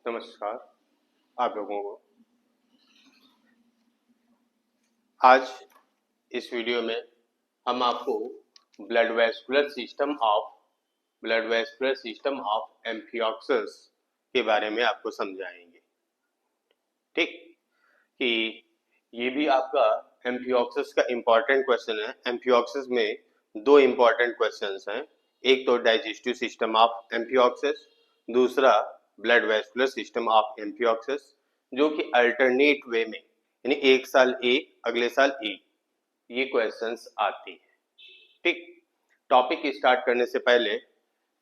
नमस्कार आप लोगों को। आज इस वीडियो में हम आपको ब्लड वेस्कुलर सिस्टम ऑफ एम्फिऑक्सस के बारे में आपको समझाएंगे। ठीक, कि ये भी आपका एम्फिऑक्सस का इम्पोर्टेंट क्वेश्चन है। एम्फिऑक्सस में दो इम्पोर्टेंट क्वेश्चंस हैं, एक तो डाइजेस्टिव सिस्टम ऑफ एम्फिऑक्सस, दूसरा ब्लड वेस्कुलर सिस्टम ऑफ एम्फिऑक्सस, जो कि अल्टरनेट वे में यानी एक साल एक अगले साल एक ये क्वेश्चंस आती है। ठीक, टॉपिक स्टार्ट करने से पहले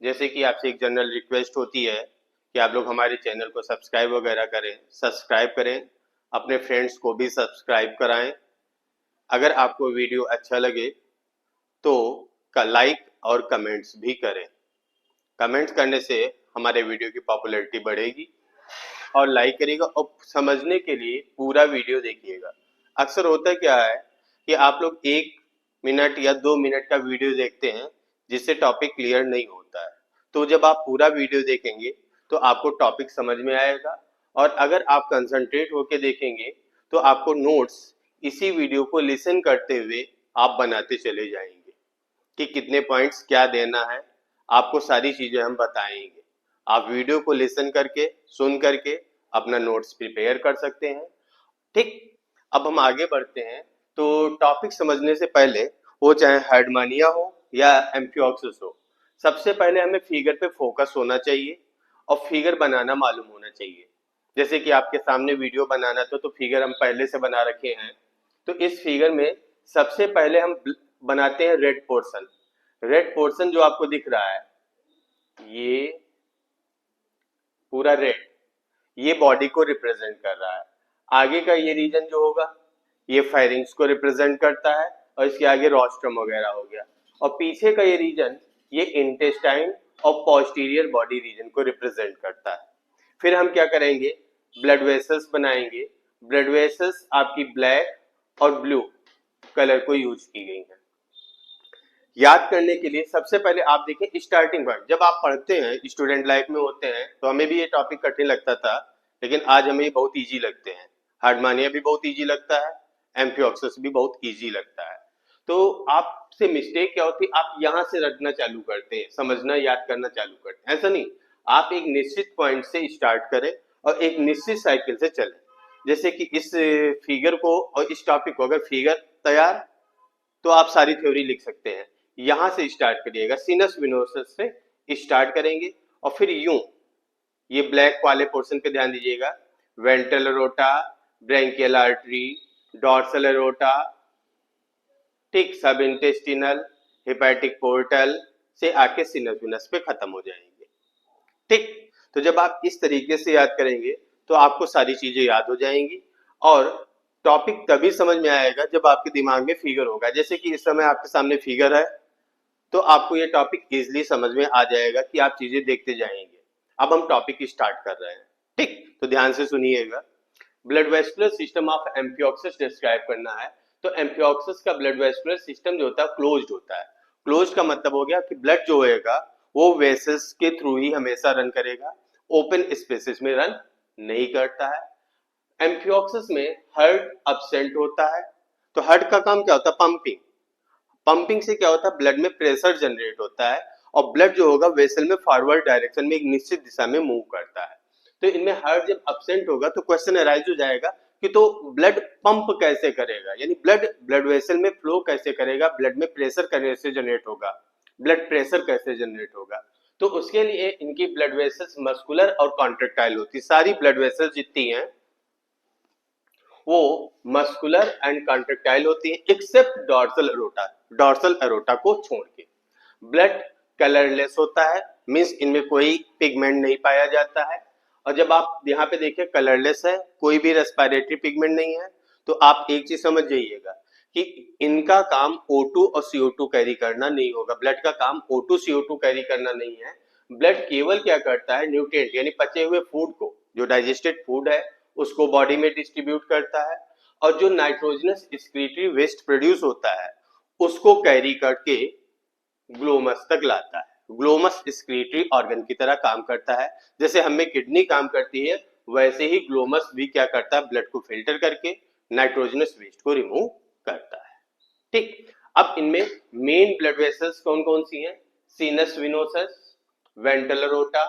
जैसे कि आपसे एक जनरल रिक्वेस्ट होती है कि आप लोग हमारे चैनल को सब्सक्राइब वगैरह करें, सब्सक्राइब करें, अपने फ्रेंड्स को भी सब्सक्राइब कराएं। अगर आपको वीडियो अच्छा लगे तो लाइक और कमेंट्स भी करें। कमेंट्स करने से हमारे वीडियो की पॉपुलैरिटी बढ़ेगी और लाइक करिएगा और समझने के लिए पूरा वीडियो देखिएगा। अक्सर होता क्या है कि आप लोग 1 मिनट या 2 मिनट का वीडियो देखते हैं जिससे टॉपिक क्लियर नहीं होता है। तो जब आप पूरा वीडियो देखेंगे तो आपको टॉपिक समझ में आएगा और अगर आप कंसंट्रेट होकर देखेंगे तो आपको नोट्स इसी वीडियो को लिसन करते हुए आप बनाते चले जाएंगे कि कितने पॉइंट्स क्या देना है, आपको सारी चीजें हम बताएंगे। आप वीडियो को लिसन करके सुन करके अपना नोट्स प्रिपेयर कर सकते हैं। ठीक, अब हम आगे बढ़ते हैं। तो टॉपिक समझने से पहले वो चाहे हार्डमानिया हो या एम्फिऑक्सस हो, सबसे पहले हमें फिगर पे फोकस होना चाहिए और फिगर बनाना मालूम होना चाहिए। जैसे कि आपके सामने वीडियो बनाना तो फिगर हम पहले से बना रखे हैं। तो इस फिगर में सबसे पहले हम बनाते हैं रेड पोर्शन। रेड पोर्शन जो आपको दिख रहा है ये पूरा रेड, ये बॉडी को रिप्रेजेंट कर रहा है। आगे का ये रीजन जो होगा ये फेरिंग्स को रिप्रेजेंट करता है और इसके आगे रोस्ट्रम वगैरह हो गया, और पीछे का ये रीजन ये इंटेस्टाइन और पोस्टीरियर बॉडी रीजन को रिप्रेजेंट करता है। फिर हम क्या करेंगे, ब्लड वेसल्स बनाएंगे। ब्लड वेसल्स आपकी ब्लैक और ब्लू कलर को यूज की गई है। याद करने के लिए सबसे पहले आप देखें स्टार्टिंग पॉइंट। जब आप पढ़ते हैं स्टूडेंट लाइफ में होते हैं तो हमें भी ये टॉपिक कठिन लगता था, लेकिन आज हमें बहुत इजी लगते हैं। हार्डमानिया भी बहुत इजी लगता है, एम्फिऑक्सस भी बहुत इजी लगता है। तो आपसे मिस्टेक क्या होती है, आप यहाँ से रटना चालू करते हैं, समझना याद करना चालू करते हैं। ऐसा नहीं, आप एक निश्चित पॉइंट से स्टार्ट करें और एक निश्चित साइकिल से चलें। जैसे कि इस फिगर को और इस टॉपिक को, अगर फिगर तैयार तो आप सारी थ्योरी लिख सकते हैं। यहां से स्टार्ट करिएगा, सीनस विनोसस से स्टार्ट करेंगे और फिर यूं ये ब्लैक वाले पोर्शन पे ध्यान दीजिएगा। Ventral aorta, branchial artery, dorsal aorta, ठीक, सब इंटेस्टिनल, हेपेटिक पोर्टल से आके सीनस विनस पे खत्म हो जाएंगे। ठीक, तो जब आप इस तरीके से याद करेंगे तो आपको सारी चीजें याद हो जाएंगी और टॉपिक तभी समझ में आएगा जब आपके दिमाग में फिगर होगा। जैसे कि इस समय आपके सामने फिगर है तो आपको ये टॉपिक इजीली समझ में आ जाएगा कि आप चीजें देखते जाएंगे। अब हम टॉपिक स्टार्ट कर रहे हैं। ठीक, तो ध्यान से सुनिएगा। Blood vascular system of amphioxus describe करना है। तो एम्फिऑक्सस का ब्लड वेस्कुलर सिस्टम जो होता है क्लोज्ड होता है। क्लोज्ड का मतलब हो गया कि ब्लड जो होएगा वो वेसल्स के थ्रू ही हमेशा रन करेगा, ओपन स्पेसेस में रन नहीं करता है। एम्फिऑक्सस में हार्ट अब्सेंट होता है। तो हार्ट का काम क्या होता है, पंपिंग। पंपिंग से क्या होता है, ब्लड में प्रेशर जनरेट होता है और ब्लड जो होगा वेसल में फॉरवर्ड डायरेक्शन में एक निश्चित दिशा में मूव करता है। तो इनमें हार्ट जब अब्सेंट होगा तो क्वेश्चन अराइज हो जाएगा कि तो ब्लड पंप कैसे करेगा, यानी ब्लड वेसल में फ्लो कैसे करेगा, ब्लड में प्रेशर कैसे जनरेट होगा, ब्लड प्रेशर कैसे जनरेट होगा। तो उसके लिए इनकी ब्लड वेसल्स मस्कुलर और कॉन्ट्रेक्टाइल होती है। सारी ब्लड वेसल्स जितनी हैं वो मस्कुलर एंड कॉन्ट्रेक्टाइल होती है except dorsal aorta, dorsal aorta को छोड़ के। ब्लड कलरलेस होता है, मींस इनमें कोई पिगमेंट नहीं पाया जाता है। और जब आप यहाँ पे देखें कलरलेस है, कोई भी रेस्पिरेटरी पिगमेंट नहीं है, तो आप एक चीज समझ जाइएगा कि इनका काम O2 और CO2 कैरी करना नहीं होगा। ब्लड का काम O2 CO2 कैरी करना नहीं है। ब्लड केवल क्या करता है, न्यूट्रिएंट यानी पचे हुए फूड को, जो डाइजेस्टेड फूड है उसको बॉडी में डिस्ट्रीब्यूट करता है, और जो नाइट्रोजनस एक्सक्रीटरी वेस्ट प्रोड्यूस होता है उसको कैरी करके ग्लोमस तक लाता है। ग्लोमस एक्सक्रीटरी ऑर्गन की तरह काम करता है। जैसे हम में किडनी काम करती है, वैसे ही ग्लोमस भी क्या करता है, ब्लड को फिल्टर करके नाइट्रोजनस वेस्ट को रिमूव करता है। ठीक, अब इनमें मेन ब्लड वेसल्स कौन कौन सी हैं? Sinus venosus, ventral aorta,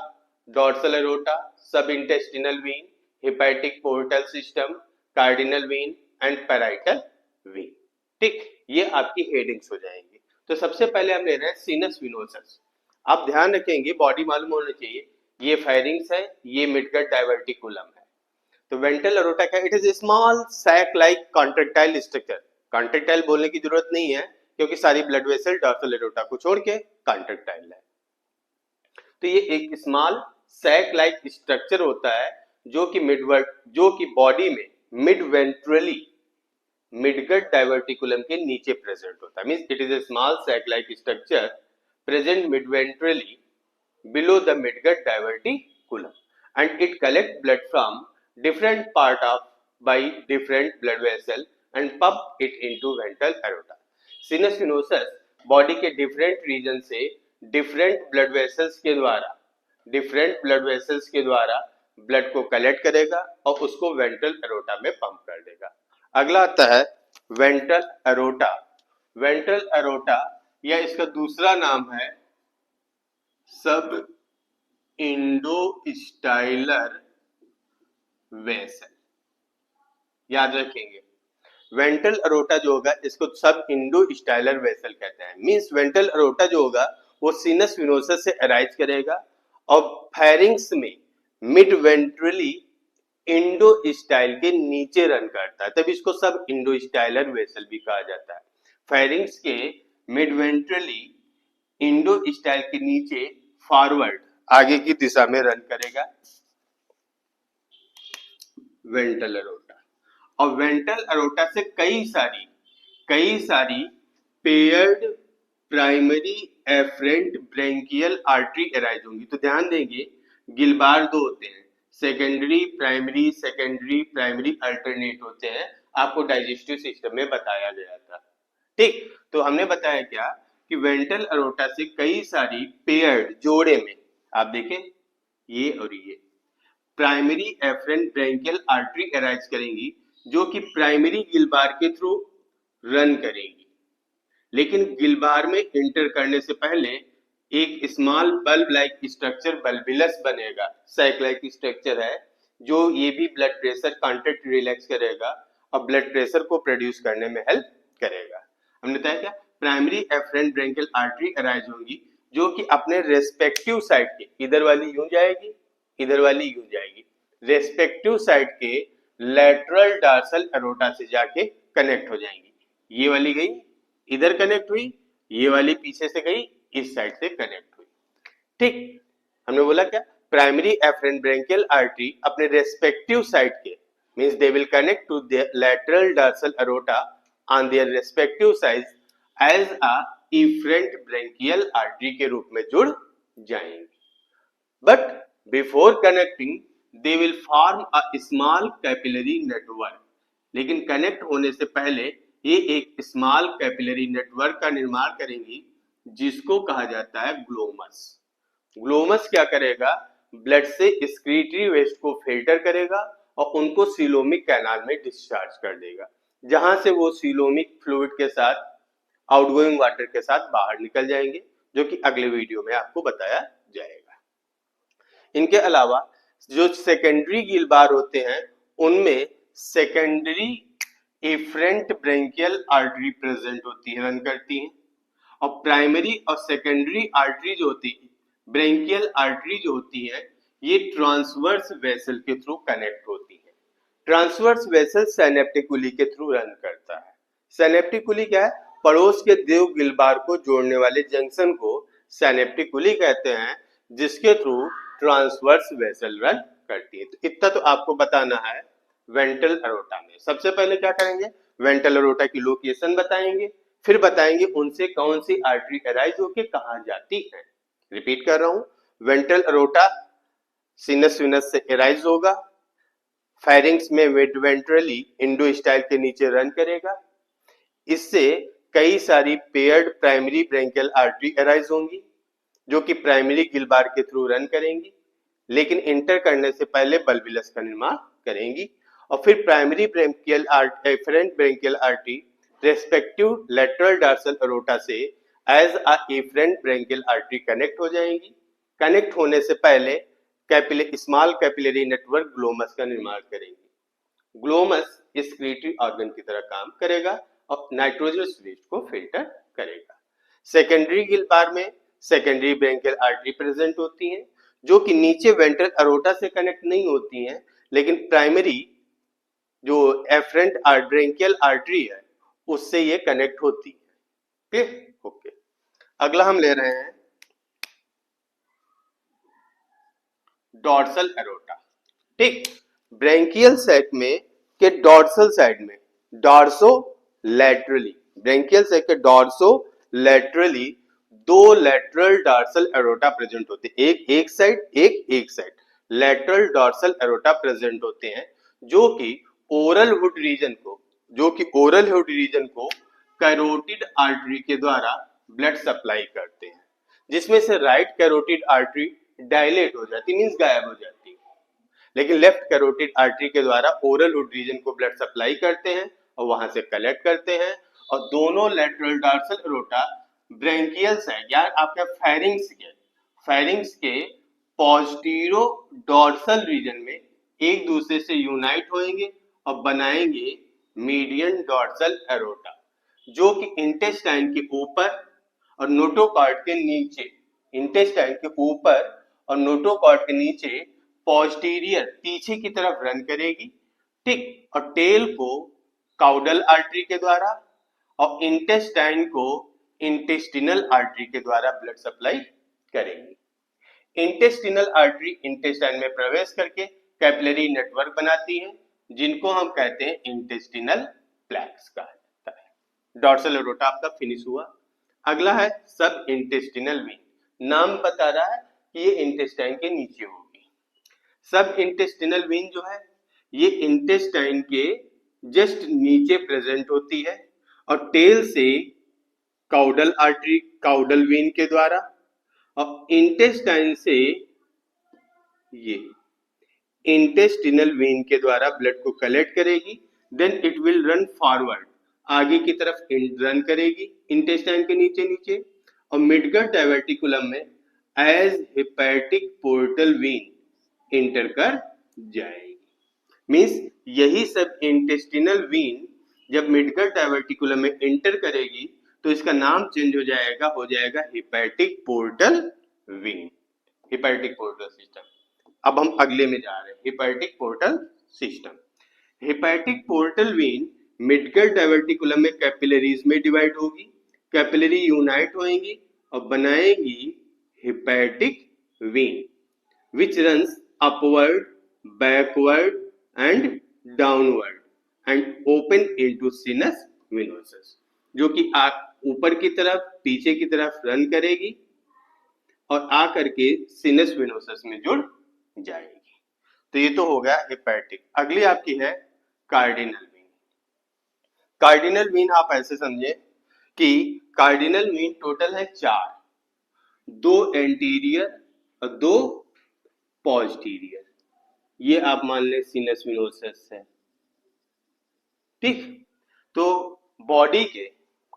dorsal aorta, sub intestinal vein, hepatic portal system, cardinal vein and parietal vein. ठीक, ये आपकी हेडिंग्स हो जाएंगी। तो सबसे पहले हम ले रहे हैं सीनस विनोसस। आप ध्यान रखेंगे, बॉडी मालूम होना चाहिए, ये फेरिंग्स है, ये मिडगट डाइवर्टिकुलम है। तो वेंट्रल एरोटा का it is small sac like contractile structure. Contractile बोलने की जरूरत नहीं है, क्योंकि सारी ब्लड वेसल डॉर्सल एरोटा को छोड़ के कॉन्ट्रेक्टाइल है। तो ये एक स्मॉल सैक लाइक स्ट्रक्चर होता है जो कि बॉडी में मिड वेंट्रली मिडगट डाइवर्टिकुलम के नीचे प्रेजेंट होता है। Means it is a small sac like structure present mid ventrally below the midgut diverticulum and it collect blood from different part of by different blood vessel and pump it into ventral aorta. Sinus venosus body के different reason से different blood vessels के द्वारा blood को collect करेगा और उसको ventral aorta में pump कर देगा। अगला आता है वेंट्रल एरोटा। वेंट्रल एरोटा या इसका दूसरा नाम है सब इंडोस्टाइलर वेसल। याद रखेंगे, वेंट्रल एरोटा जो होगा इसको सब इंडोस्टाइलर वेसल कहते हैं। मींस वेंट्रल एरोटा जो होगा वो सीनस विनोसस से अराइज करेगा और फेरिंग्स में मिड वेंट्रली इंडोस्टाइल के नीचे रन करता है, तभी इसको सब इंडोस्टाइलर वेसल भी कहा जाता है। फेरिंग्स के मिड वेंट्रली इंडोस्टाइल के नीचे फॉरवर्ड आगे की दिशा में रन करेगा वेंट्रल एरोटा। और वेंट्रल एरोटा से कई सारी paired primary afferent branchial artery arise होंगी। तो ध्यान देंगे, गिलबार दो होते हैं, सेकेंडरी प्राइमरी अल्टरनेट होते हैं। आपको डाइजेस्टिव सिस्टम में बताया गया था। ठीक, तो हमने बताया क्या कि वेंट्रल एरोटा से कई सारी पेयर्ड जोड़े में, आप देखें ये और ये primary afferent branchial artery arise करेंगी जो कि प्राइमरी गिलबार के थ्रू रन करेंगी। लेकिन गिलबार में इंटर करने से पहले एक स्मॉल बल्ब लाइक स्ट्रक्चर बल्बिलस बनेगा, सैक लाइक स्ट्रक्चर है, जो ये भी ब्लड प्रेशर कॉन्ट्रैक्ट रिलैक्स करेगा और ब्लड प्रेशर को प्रोड्यूस करने में हेल्प करेगा। हमने बताया क्या, primary afferent branchial artery arise होंगी जो कि अपने रेस्पेक्टिव साइड के, इधर वाली यूं जाएगी, इधर वाली यूं जाएगी, रेस्पेक्टिव साइड के लेटरल डार्सल एरोटा से जाके कनेक्ट हो जाएंगी। ये वाली गई इधर कनेक्ट हुई, ये वाली पीछे से गई इस साइड से कनेक्ट हुई। ठीक, हमने बोला क्या, प्राइमरी एफरेंट ब्रेंकियल आर्टरी अपने रेस्पेक्टिव साइड के, means they will connect to the lateral dorsal aorta on their respective side as a efferent branchial artery के रूप में जुड़ जाएंगे। But before connecting they will form a small capillary network. लेकिन connect होने से पहले ये एक स्मॉल कैपिलरी नेटवर्क का निर्माण करेंगी जिसको कहा जाता है ग्लोमस। ग्लोमस क्या करेगा, ब्लड से एक्सक्रीटरी वेस्ट को फिल्टर करेगा और उनको सीलोमिक कैनाल में डिस्चार्ज कर देगा, जहां से वो सीलोमिक फ्लूइड के साथ आउटगोइंग वाटर के साथ बाहर निकल जाएंगे, जो कि अगले वीडियो में आपको बताया जाएगा। इनके अलावा जो सेकेंडरी गिलबार होते हैं उनमें secondary efferent branchial artery present होती है, रन करती हैं, और प्राइमरी और सेकेंडरी आर्टरी जो होती है, ब्रेंकियल आर्टरी जो होती है, ये ट्रांसवर्स वेसल के थ्रू कनेक्ट होती है। ट्रांसवर्स वेसल सिनेप्टिकुली के थ्रू रन करता है। सिनेप्टिकुली क्या है, पड़ोस के दो गिलबार को जोड़ने वाले जंक्शन को सिनेप्टिकुली कहते हैं, जिसके थ्रू ट्रांसवर्स वेसल रन करती है। तो इतना तो आपको बताना है वेंट्रल एरोटा में। सबसे पहले क्या करेंगे, वेंट्रल एरोटा की लोकेशन बताएंगे, फिर बताएंगे उनसे कौन सी आर्टरी अराइज होके कहां जाती है। रिपीट कर रहा हूं, वेंट्रल एरोटा सीनस विनस से अराइज होगा, फेरिंग्स में मिड वेंट्रली इंडोस्टाइल के नीचे रन करेगा, इससे कई सारी paired primary branchial artery arise होंगी, जो कि प्राइमरी गिलबार के थ्रू रन करेंगी, लेकिन इंटर करने से पहले बल्बिलस का निर्माण करेंगी। और फिर primary branchial efferent branchial artery respective lateral dorsal aorta से as a efferent branchial artery connect हो जाएंगी। कनेक्ट होने से पहले स्मॉल कैपिलरी नेटवर्क ग्लोमस का निर्माण करेंगी। ग्लोमस एक्सक्रीटरी ऑर्गन की तरह काम करेगा और नाइट्रोजनस वेस्ट को फिल्टर करेगा। सेकेंडरी गिलबार में सेकेंडरी ब्रेंकियल आर्टरी प्रेजेंट होती हैं, जो कि नीचे वेंट्रल अरोटा से कनेक्ट नहीं होती हैं, लेकिन प्राइमरी जो एफरेंट ब्रेंकियल आर्टरी है उससे ये कनेक्ट होती है। ठीक, ओके। अगला हम ले रहे हैं डॉर्सल एरोटा। ठीक, ब्रेंकियल सेक में के डॉर्सल साइड में डॉर्सो लैटरली, ब्रेंकियल सेक के डॉर्सो लैटरली दो लेटरल डॉर्सल एरोटा प्रेजेंट होते हैं, एक साइड एक side lateral dorsal aorta present होते हैं, जो कि ओरल हुड रीजन को कैरोटिड आर्टरी के द्वारा ब्लड सप्लाई करते हैं, जिसमें से राइट कैरोटिड आर्टरी डायलेट हो जाती, मींस गायब हो जाती है, लेकिन लेफ्ट कैरोटिड आर्टरी के द्वारा ओरल हुड रीजन को ब्लड सप्लाई करते हैं और वहां से कलेक्ट करते हैं। और दोनों lateral dorsal aorta branchial side या आपके फेरिंग्स के पॉस्टीरो डॉर्सल रीजन में एक दूसरे से यूनाइट होंगे और बनाएंगे मीडियन डॉर्सल एरोटा, जो कि इंटेस्टाइन के ऊपर और नोटोकॉर्ड के नीचे, इंटेस्टाइन के ऊपर और नोटोकॉर्ड के नीचे पोस्टीरियर पीछे की तरफ रन करेगी। ठीक, और टेल को काउडल आर्टरी के द्वारा और इंटेस्टाइन को इंटेस्टिनल आर्टरी के द्वारा ब्लड सप्लाई करेगी। इंटेस्टिनल आर्टरी इंटेस्टाइन में प्रवेश करके कैपिलरी नेटवर्क बनाती है, जिनको हम कहते हैं इंटेस्टिनल प्लैक्स कहा जाता है। डॉर्सल एरोटा आपका फिनिश हुआ। अगला है सब इंटेस्टिनल वेन। नाम बता रहा है कि ये इंटेस्टाइन के नीचे होगी। सब इंटेस्टिनल वेन जो है ये इंटेस्टाइन के जस्ट नीचे प्रेजेंट होती है और टेल से काउडल आर्टरी काउडल वेन के द्वारा और इंटेस्टाइन से ये इंटेस्टिनल वेन के द्वारा ब्लड को कलेक्ट करेगी, then it will run forward, आगे की तरफ रन करेगी इंटेस्टाइन के नीचे नीचे और मिडगट डायवर्टिकुलम में as hepatic portal vein enter कर जाएगी। मींस यही सब इंटेस्टिनल वेन जब मिडगट डायवर्टिकुलम में इंटर करेगी तो इसका नाम चेंज हो जाएगा hepatic portal vein, hepatic portal system. अब हम अगले में जा रहे हैं, hepatic portal system. Hepatic portal vein midgut diverticulum में कैपिलरीज में डिवाइड होगी, कैपिलरी यूनाइट होंगी और बनाएंगी hepatic vein which runs upward, backward and downward and open into सिनस venosus, जो कि ऊपर की तरफ पीछे की तरफ रन करेगी और आकर के सिनस वेनोसस में जुड़ जाएगी। तो ये तो हो गया हेपेटिक। अगली आपकी है कार्डिनल वेन। कार्डिनल वेन आप ऐसे समझे कि कार्डिनल वेन टोटल है 4, 2 एंटीरियर और 2 पोस्टीरियर। ये आप मान ले सिनस वेनोसस है। ठीक, तो बॉडी के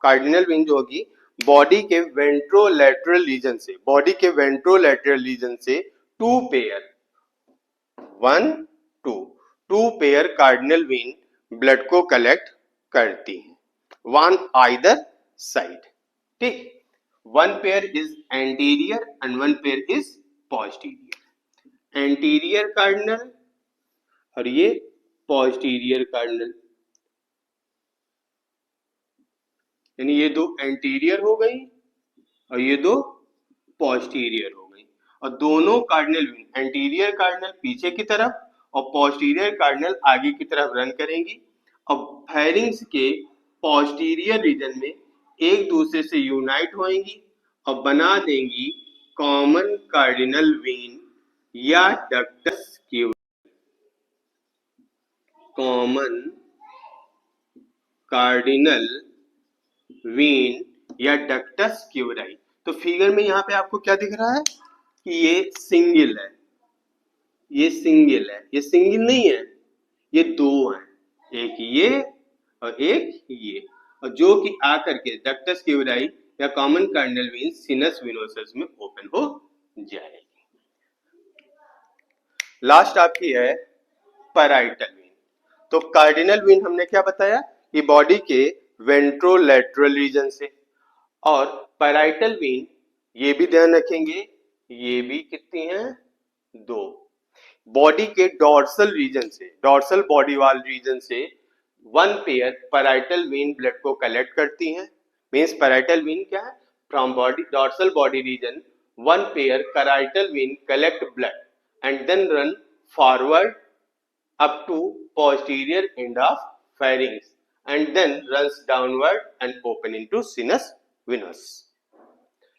कार्डिनल वेन जो होगी बॉडी के वेंट्रोलैटरल रीजन से 2 pair 2 pair cardinal when blood को कलेक्ट करती हैं, 1 आइदर साइड। ठीक, 1 pair is anterior and 1 pair is posterior. Anterior cardinal और ये पोस्टीरियर कार्डिनल, यानी ये 2 एंटीरियर हो गई और ये 2 पोस्टीरियर हो गई। और दोनों कार्डिनल वेन एंटीरियर कार्डिनल पीछे की तरफ और पोस्टीरियर कार्डिनल आगे की तरफ रन करेंगी और फेरिंग्स के पोस्टीरियर रीजन में एक दूसरे से यूनाइट होंगी और बना देंगी कॉमन कार्डिनल वेन या डक्टस क्यूराई। कॉमन कार्डिनल वेन या डक्टस क्यूराई। तो फिगर में यहाँ पे आपको क्या दिख रहा है कि ये सिंगल है, ये सिंगल है, ये सिंगल नहीं है, ये दो हैं, एक ये और एक ये, और जो कि आकर के डक्टस क्यूराई या कॉमन कार्डिनल वेन सिनस वेनोसस में ओपन हो जाएगी। लास्ट आपकी है पैराइटल वेन। तो कार्डिनल वेन हमने क्या बताया कि बॉडी के वेंट्रोलैटरल रीजन से, और पैराइटल वेन ये भी ध्यान रखेंगे ये भी कितनी है, दो, बॉडी के डॉर्सल रीजन से, डॉर्सल बॉडी वाल रीजन से one pair parietal vein blood को कलेक्ट करती हैं। मींस पैराइटल वेन क्या है, from body dorsal body region one pair parietal vein collect blood and then run forward up to posterior end of pharynx and then runs downward and open into sinus venous।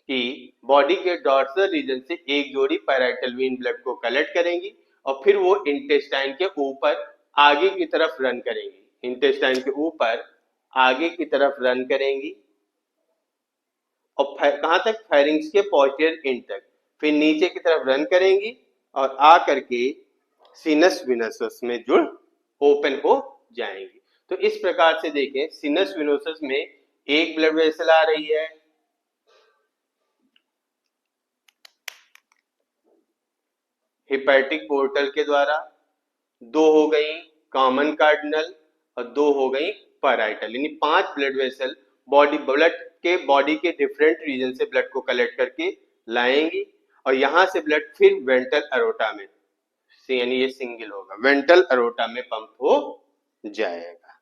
कि body के dorsal region से एक जोड़ी parietal vein blood को collect करेंगी और फिर वो इंटेस्टाइन के ऊपर आगे की तरफ रन करेंगी, इंटेस्टाइन के ऊपर आगे की तरफ रन करेंगी और कहां तक, फेरिंग्स के पोस्टीरियर एंड तक, फिर नीचे की तरफ रन करेंगी और आ करके सिनस विनसस में जुड़ ओपन हो जाएंगी। तो इस प्रकार से देखें सिनस विनोसस में एक ब्लड वेसल आ रही है, हेपेटिक पोर्टल के द्वारा, दो हो गई कॉमन कार्डिनल और दो हो गई पैराइटल, यानी 5 ब्लड वेसल बॉडी के डिफरेंट रीजन से ब्लड को कलेक्ट करके लाएंगी और यहां से ब्लड फिर वेंट्रल अरोटा में, यानी ये सिंगल होगा, वेंट्रल अरोटा में पंप हो जाएगा।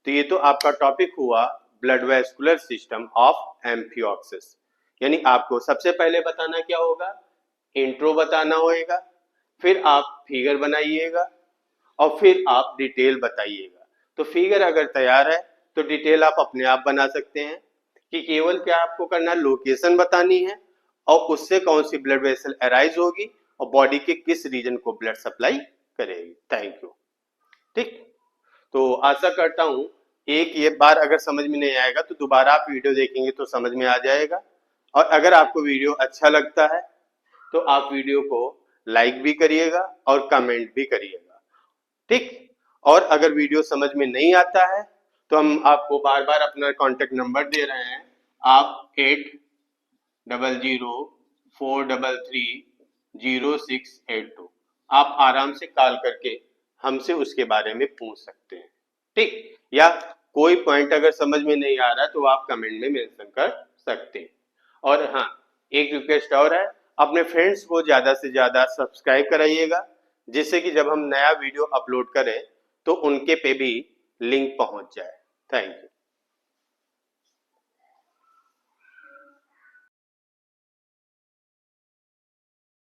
तो ये तो आपका टॉपिक हुआ ब्लड वेस्कुलर सिस्टम ऑफ एम्फिओक्सिस। यानी आपको सबसे पहले बताना क्या होगा, इंट्रो बताना होगा, फिर आप फिगर बनाइएगा और फिर आप डिटेल बताइएगा। तो फिगर अगर तैयार है तो डिटेल आप अपने आप बना सकते हैं कि केवल क्या आपको करना, लोकेशन बतानी है और उससे कौन सी ब्लड वेसल अराइज होगी और बॉडी के किस रीजन को ब्लड सप्लाई करेगी। Thank you. ठीक, तो आशा करता हूं एक ये बार अगर समझ में नहीं आएगा तो दोबारा आप वीडियो देखेंगे तो समझ में आ जाएगा, और अगर आपको वीडियो अच्छा लगता है तो आप वीडियो को लाइक भी करिएगा और कमेंट भी करिएगा। ठीक, और अगर वीडियो समझ में नहीं आता है तो हम आपको बार बार अपना कॉन्टेक्ट नंबर दे रहे हैं, आप 8004330682 आप आराम से कॉल करके हमसे उसके बारे में पूछ सकते हैं। ठीक, या कोई पॉइंट अगर समझ में नहीं आ रहा तो आप कमेंट में मेंशन कर सकते हैं। और हाँ, एक रिक्वेस्ट और है, अपने फ्रेंड्स को ज्यादा से ज्यादा सब्सक्राइब कराइएगा, जिससे कि जब हम नया वीडियो अपलोड करें तो उनके पे भी लिंक पहुंच जाए। Thank you.